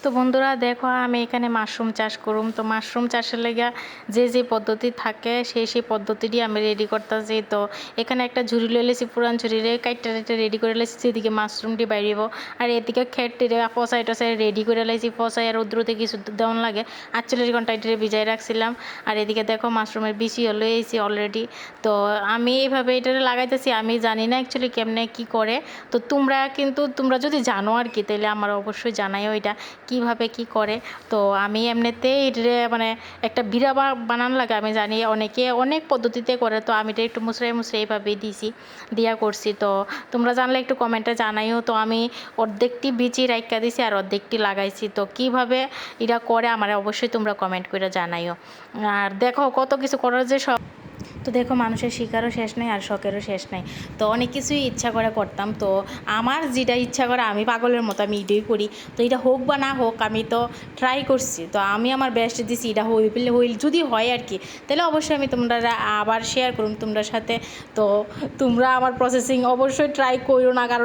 তো বন্ধুরা দেখো আমি এখানে মাশরুম চাষ করুম। তো মাশরুম চাষের লেগে যে পদ্ধতি থাকে সেই পদ্ধতিটি আমি রেডি করতেছি। তো এখানে একটা ঝুড়ি লয়ে লেছি, পুরান ঝুড়িরে কাইটটা রেডি করে লেছি, সেদিকে মাশরুমটি বাইরিব। আর এদিকে খেটটিরে পচাই টচাই রেডি করে লেছি। পচাই আর রৌদ্রতে কিছু দেওয়ান লাগে 48 ঘন্টা এটিরে ভিজাই রাখছিলাম। আর এদিকে দেখো মাশরুমের বিচি লয়ে এসেছি অলরেডি। তো আমি এইভাবে এটারে লাগাইতেছি, আমি জানি না অ্যাকচুয়ালি কেমনে কি করে। তো তোমরা যদি জানো আর কি, তাহলে আমার অবশ্যই জানাইও এটা কিভাবে কি করে। তো আমি এমনিতেই মানে একটা বিড়া বানান লাগে আমি জানি, অনেকে অনেক পদ্ধতিতে করে। তো আমি এটা একটু মুসরাই এইভাবেই দিয়া করছি। তো তোমরা জানলে একটু কমেন্টে জানাইও। তো আমি অর্ধেকটি বিচি রাইখা দিছি আর অর্ধেকটি লাগাইছি। তো কিভাবে এটা করে আমার অবশ্যই তোমরা কমেন্ট করে জানাইও। আর দেখো কত কিছু করার যে সব। তো দেখো মানুষের শিকারও শেষ নাই আর শখেরও শেষ নাই। তো অনেক কিছুই ইচ্ছা করে করতাম। তো আমার যেটা ইচ্ছা করে আমি পাগলের মতো আমি এটাই করি। তো এটা হোক বা না হোক আমি তো ট্রাই করছি। তো আমি আমার বেস্ট দিছি, এটা হইল যদি হয় আর কি, তাহলে অবশ্যই আমি তোমরা আবার শেয়ার করুন তোমরা সাথে। তো তোমরা আমার প্রসেসিং অবশ্যই ট্রাই করো না, কারণ